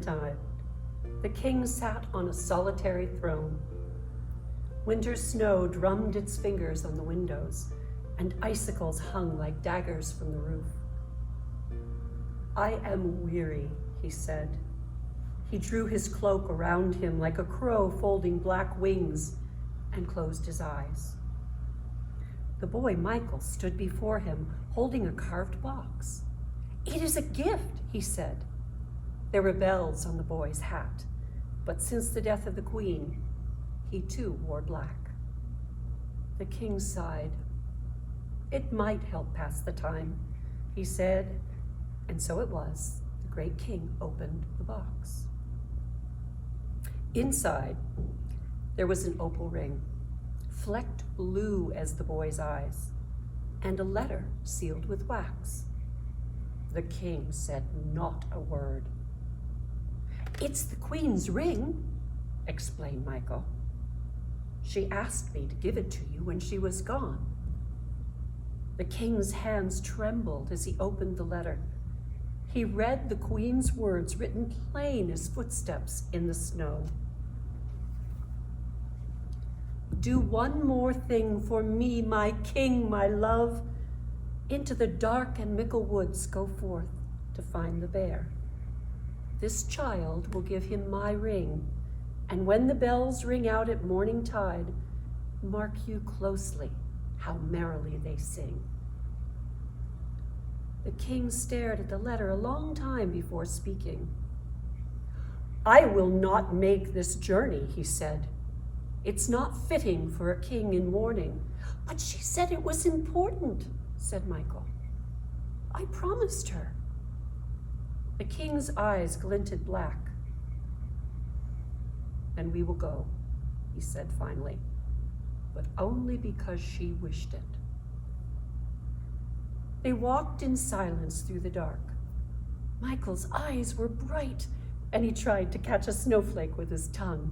time. The king sat on a solitary throne. Winter snow drummed its fingers on the windows, and icicles hung like daggers from the roof. "I am weary," he said. He drew his cloak around him like a crow folding black wings and closed his eyes. The boy Michael stood before him, holding a carved box. "It is a gift," he said. There were bells on the boy's hat, but since the death of the queen, he too wore black. The king sighed. "It might help pass the time," he said, and so it was. The great king opened the box. Inside, there was an opal ring, flecked blue as the boy's eyes, and a letter sealed with wax. The king said not a word. "It's the queen's ring," explained Michael. "She asked me to give it to you when she was gone." The king's hands trembled as he opened the letter. He read the queen's words written plain as footsteps in the snow. "Do one more thing for me, my king, my love. Into the dark and Mickle Woods go forth to find the bear. This child will give him my ring, and when the bells ring out at morning tide, mark you closely how merrily they sing." The king stared at the letter a long time before speaking. "I will not make this journey," he said. "It's not fitting for a king in mourning." "But she said it was important," said Michael. "I promised her." The king's eyes glinted black. "Then we will go," he said finally, "but only because she wished it." They walked in silence through the dark. Michael's eyes were bright, and he tried to catch a snowflake with his tongue.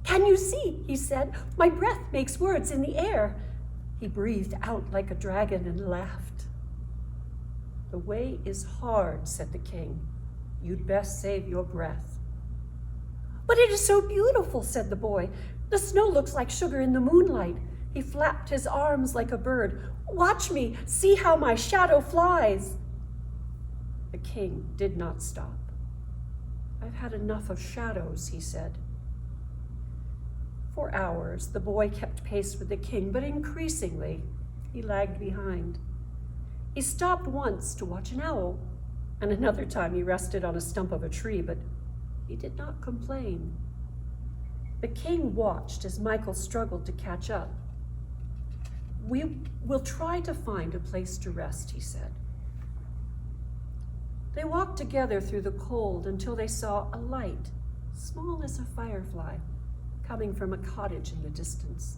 "Can you see?" he said. "My breath makes words in the air." He breathed out like a dragon and laughed. "The way is hard," said the king. "You'd best save your breath." "But it is so beautiful," said the boy. "The snow looks like sugar in the moonlight." He flapped his arms like a bird. "Watch me, see how my shadow flies." The king did not stop. "I've had enough of shadows," he said. For hours, the boy kept pace with the king, but increasingly, he lagged behind. He stopped once to watch an owl, and another time he rested on a stump of a tree, but he did not complain. The king watched as Michael struggled to catch up. "We will try to find a place to rest," he said. They walked together through the cold until they saw a light, small as a firefly, coming from a cottage in the distance.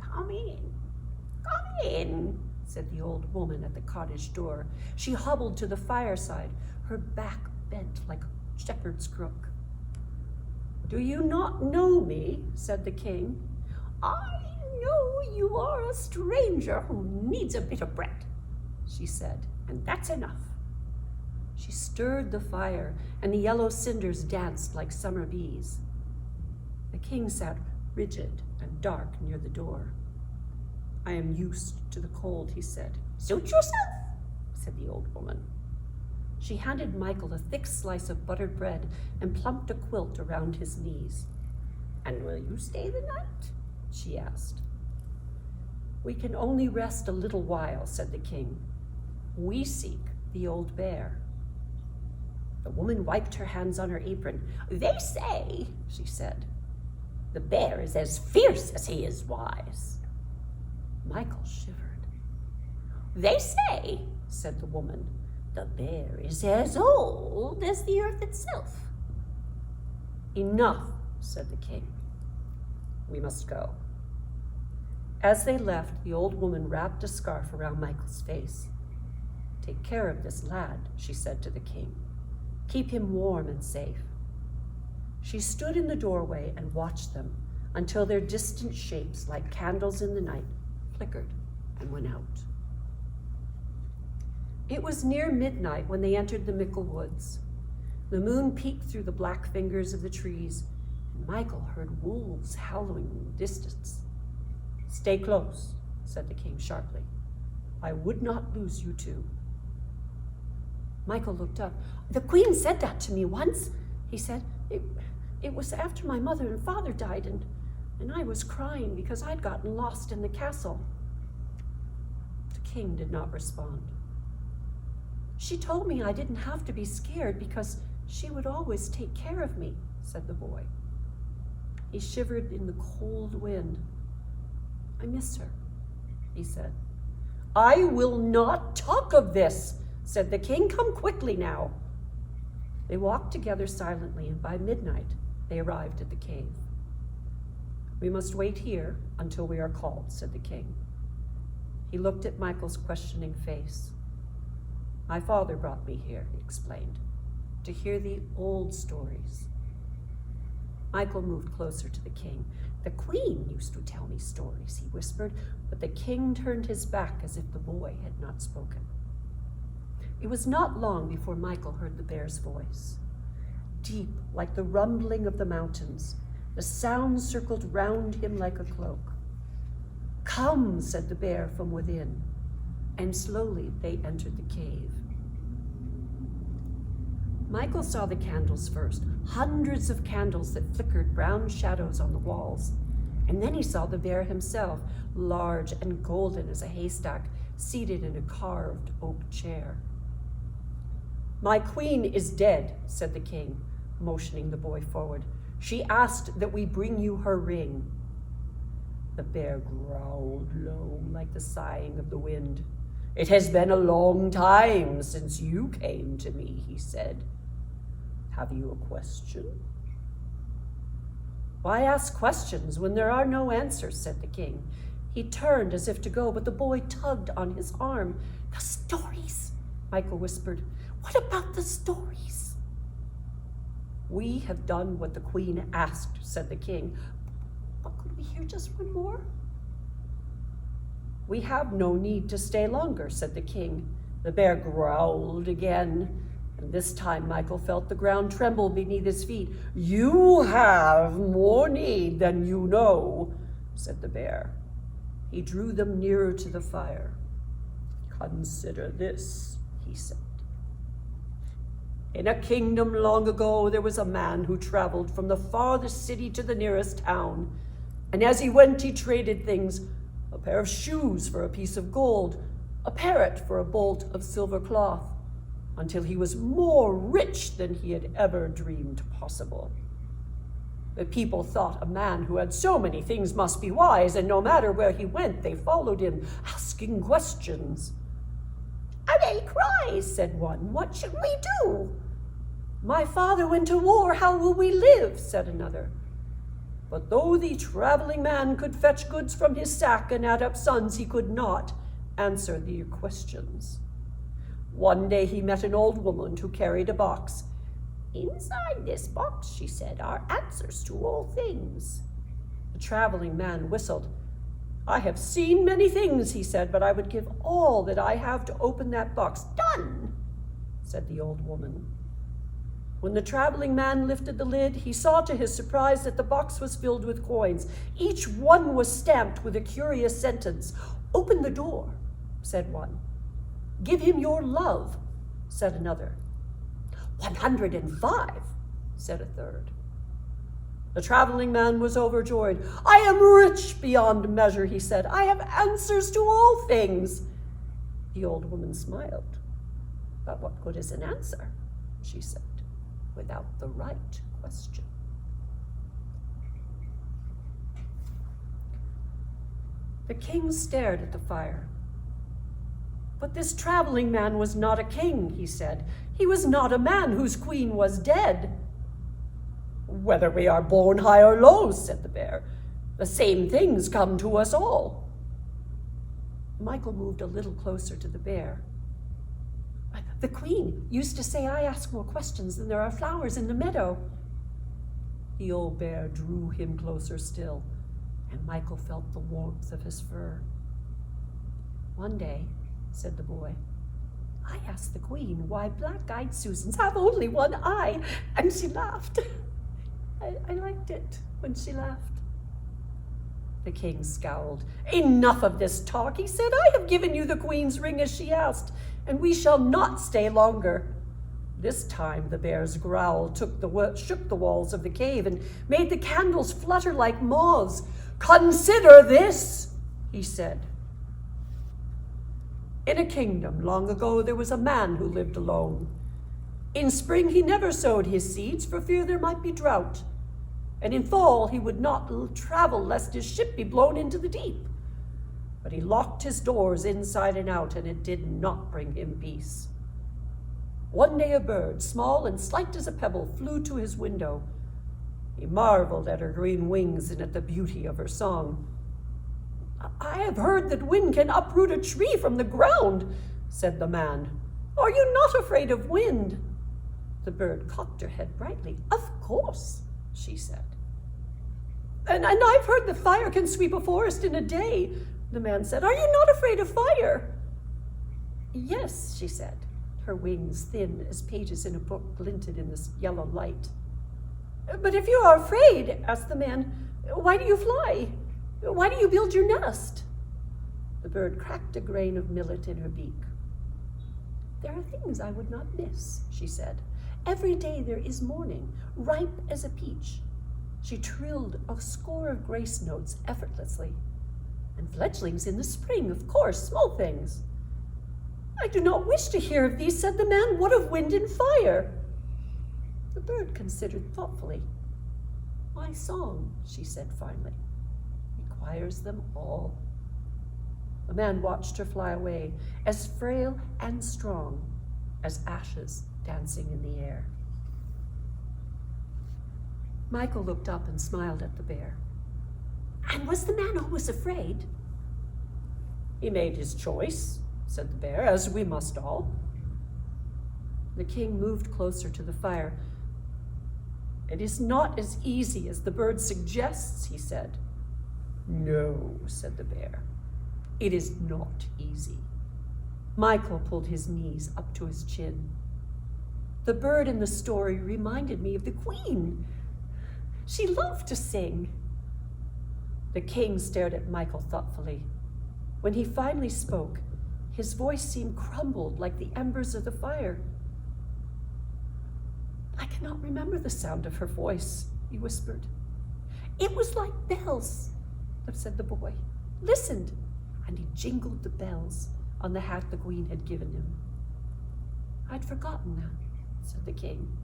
Come in, said the old woman at the cottage door. She hobbled to the fireside, her back bent like a shepherd's crook. "Do you not know me?" said the king. "I know you are a stranger who needs a bit of bread," she said, "and that's enough." She stirred the fire, and the yellow cinders danced like summer bees. The king sat rigid and dark near the door. "I am used to the cold," he said. "Suit yourself," said the old woman. She handed Michael a thick slice of buttered bread and plumped a quilt around his knees. "And will you stay the night?" she asked. "We can only rest a little while," said the king. "We seek the old bear." The woman wiped her hands on her apron. "They say," she said, "the bear is as fierce as he is wise." Michael shivered. "They say," said the woman, "the bear is as old as the earth itself." "Enough," said the king. "We must go." As they left, the old woman wrapped a scarf around Michael's face. "Take care of this lad," she said to the king. "Keep him warm and safe." She stood in the doorway and watched them until their distant shapes, like candles in the night, flickered and went out. It was near midnight when they entered the Mickle Woods. The moon peeked through the black fingers of the trees, and Michael heard wolves howling in the distance. "Stay close," said the king sharply. "I would not lose you two." Michael looked up. "The queen said that to me once," he said. It was after my mother and father died, and I was crying because I'd gotten lost in the castle." The king did not respond. "She told me I didn't have to be scared because she would always take care of me," said the boy. He shivered in the cold wind. "I miss her," he said. "I will not talk of this," said the king. "Come quickly now." They walked together silently, and by midnight they arrived at the cave. "We must wait here until we are called," said the king. He looked at Michael's questioning face. "My father brought me here," he explained, "to hear the old stories." Michael moved closer to the king. "The queen used to tell me stories," he whispered, but the king turned his back as if the boy had not spoken. It was not long before Michael heard the bear's voice. Deep, like the rumbling of the mountains, the sound circled round him like a cloak. "Come," said the bear from within, and slowly they entered the cave. Michael saw the candles first, hundreds of candles that flickered brown shadows on the walls. And then he saw the bear himself, large and golden as a haystack, seated in a carved oak chair. "My queen is dead," said the king, motioning the boy forward. "She asked that we bring you her ring." The bear growled low, like the sighing of the wind. "It has been a long time since you came to me," he said. "Have you a question?" "Why ask questions when there are no answers?" said the king. He turned as if to go, but the boy tugged on his arm. "The stories," Michael whispered. "What about the stories?" "We have done what the queen asked," said the king. "But could we hear just one more?" "We have no need to stay longer," said the king. The bear growled again, and this time Michael felt the ground tremble beneath his feet. "You have more need than you know," said the bear. He drew them nearer to the fire. "Consider this," he said. "In a kingdom long ago, there was a man who traveled from the farthest city to the nearest town. And as he went, he traded things: a pair of shoes for a piece of gold, a parrot for a bolt of silver cloth, until he was more rich than he had ever dreamed possible. The people thought a man who had so many things must be wise, and no matter where he went, they followed him, asking questions. 'A day cries,' said one. 'What should we do?' 'My father went to war, how will we live?' said another. But though the traveling man could fetch goods from his sack and add up sums, he could not answer their questions. One day he met an old woman who carried a box. 'Inside this box,' she said, 'are answers to all things.' The traveling man whistled. 'I have seen many things,' he said, 'but I would give all that I have to open that box.' 'Done,' said the old woman. When the traveling man lifted the lid, he saw to his surprise that the box was filled with coins. Each one was stamped with a curious sentence. 'Open the door,' said one. 'Give him your love,' said another. 105, said a third. The traveling man was overjoyed. 'I am rich beyond measure,' he said. 'I have answers to all things.' The old woman smiled. 'But what good is an answer,' she said, 'without the right question?' The king stared at the fire. 'But this traveling man was not a king,' he said. 'He was not a man whose queen was dead.' 'Whether we are born high or low,' said the bear, 'the same things come to us all.' Michael moved a little closer to the bear. 'The queen used to say I ask more questions than there are flowers in the meadow.' The old bear drew him closer still, and Michael felt the warmth of his fur. 'One day,' said the boy, I asked the queen why black-eyed Susans have only one eye, and she laughed. I liked it when she laughed. The king scowled. Enough of this talk, he said. I have given you the queen's ring as she asked, and we shall not stay longer. This time the bear's growl shook the walls of the cave and made the candles flutter like moths. Consider this, he said. In a kingdom long ago there was a man who lived alone. In spring he never sowed his seeds for fear there might be drought, and in fall he would not travel lest his ship be blown into the deep. But he locked his doors inside and out, and it did not bring him peace. One day a bird, small and slight as a pebble, flew to his window. He marveled at her green wings and at the beauty of her song. I have heard that wind can uproot a tree from the ground, said the man. Are you not afraid of wind? The bird cocked her head brightly. Of course, she said. And I've heard that fire can sweep a forest in a day, the man said. Are you not afraid of fire? Yes, she said. Her wings, thin as pages in a book, glinted in this yellow light. But if you are afraid, asked the man, why do you fly? Why do you build your nest? The bird cracked a grain of millet in her beak. There are things I would not miss, she said. Every day there is morning, ripe as a peach. She trilled a score of grace notes effortlessly. And fledglings in the spring, of course, small things. I do not wish to hear of these, said the man. What of wind and fire? The bird considered thoughtfully. My song, she said finally, requires them all. The man watched her fly away, as frail and strong as ashes dancing in the air. Michael looked up and smiled at the bear. And was the man always afraid? He made his choice, said the bear, as we must all. The king moved closer to the fire. It is not as easy as the bird suggests, he said. No, said the bear. It is not easy. Michael pulled his knees up to his chin. The bird in the story reminded me of the queen. She loved to sing. The king stared at Michael thoughtfully. When he finally spoke, his voice seemed crumbled like the embers of the fire. I cannot remember the sound of her voice, he whispered. It was like bells, said the boy. Listened, and he jingled the bells on the hat the queen had given him. I'd forgotten that, said the king.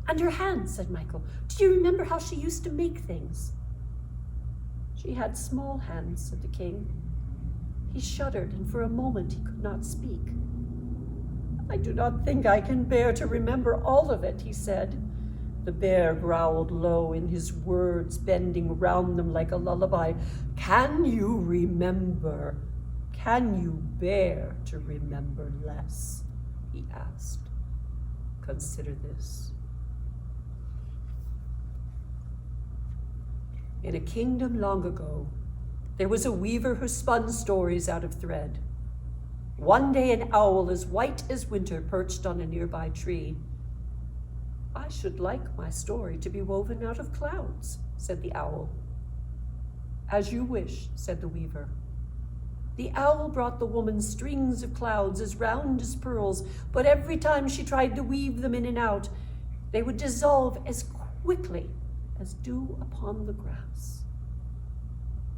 And her hands, said Michael. Do you remember how she used to make things? She had small hands, said the king. He shuddered, and for a moment he could not speak. I do not think I can bear to remember all of it, he said. The bear growled low in his words, bending round them like a lullaby. Can you remember? Can you bear to remember less? He asked. Consider this. In a kingdom long ago, there was a weaver who spun stories out of thread. One day an owl as white as winter perched on a nearby tree. I should like my story to be woven out of clouds, said the owl. As you wish, said the weaver. The owl brought the woman strings of clouds as round as pearls, but every time she tried to weave them in and out, they would dissolve as quickly as dew upon the grass.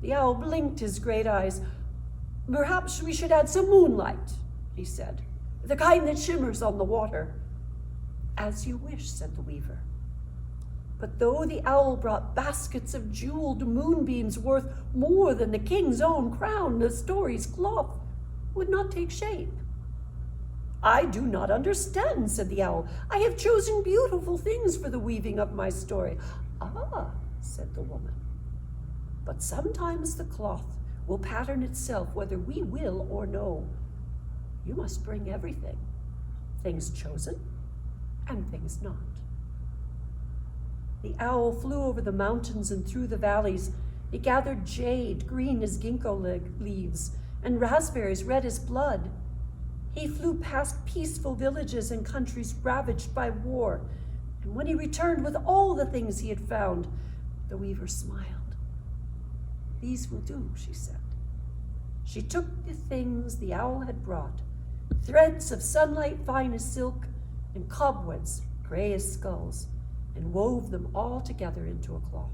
The owl blinked his great eyes. Perhaps we should add some moonlight, he said, the kind that shimmers on the water. As you wish, said the weaver. But though the owl brought baskets of jeweled moonbeams worth more than the king's own crown, the story's cloth would not take shape. I do not understand, said the owl. I have chosen beautiful things for the weaving of my story. Ah, said the woman. But sometimes the cloth will pattern itself whether we will or no. You must bring everything, things chosen and things not. The owl flew over the mountains and through the valleys. He gathered jade, green as ginkgo leaves, and raspberries red as blood. He flew past peaceful villages and countries ravaged by war, and when he returned with all the things he had found, the weaver smiled. "These will do," she said. She took the things the owl had brought, threads of sunlight fine as silk, and cobwebs gray as skulls, and wove them all together into a cloth.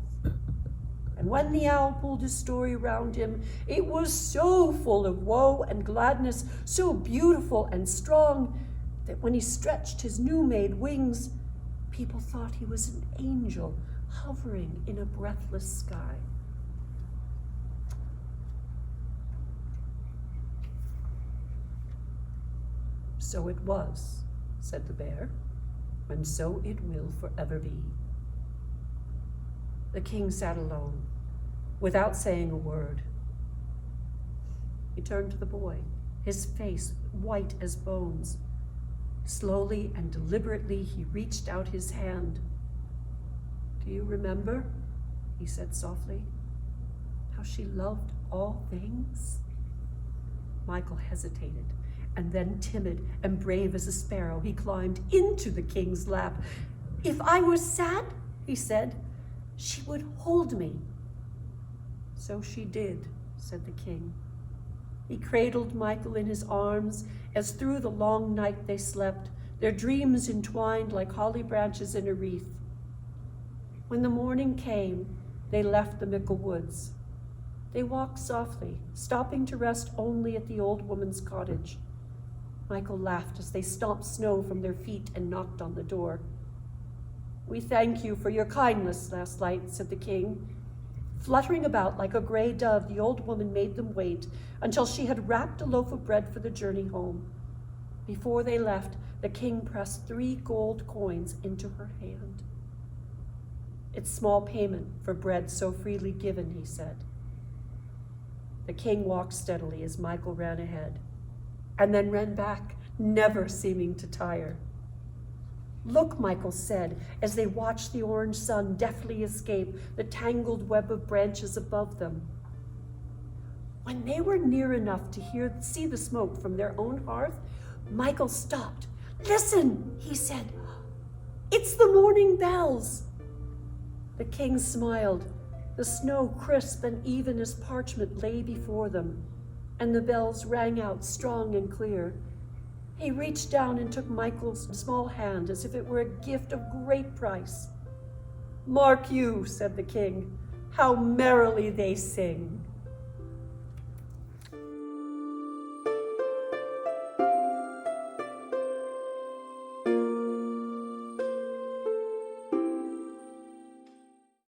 And when the owl pulled his story round him, it was so full of woe and gladness, so beautiful and strong, that when he stretched his new-made wings, people thought he was an angel hovering in a breathless sky. "So it was," said the bear, "and so it will forever be." The king sat alone, without saying a word. He turned to the boy, his face white as bones. Slowly and deliberately, he reached out his hand. "Do you remember," he said softly, "how she loved all things?" Michael hesitated, and then, timid and brave as a sparrow, he climbed into the king's lap. "If I was sad," he said, "she would hold me." "So she did," said the king. He cradled Michael in his arms as through the long night they slept, their dreams entwined like holly branches in a wreath. When the morning came, they left the Mickle Woods. They walked softly, stopping to rest only at the old woman's cottage. Michael laughed as they stomped snow from their feet and knocked on the door. "We thank you for your kindness last night," said the king. Fluttering about like a gray dove, the old woman made them wait until she had wrapped a loaf of bread for the journey home. Before they left, the king pressed 3 gold coins into her hand. "It's small payment for bread so freely given," he said. The king walked steadily as Michael ran ahead, and then ran back, never seeming to tire. "Look," Michael said, as they watched the orange sun deftly escape the tangled web of branches above them. When they were near enough to see the smoke from their own hearth, Michael stopped. "Listen," he said. "It's the morning bells." The king smiled. The snow, crisp and even as parchment, lay before them, and the bells rang out strong and clear. He reached down and took Michael's small hand as if it were a gift of great price. "Mark you," said the king, "how merrily they sing."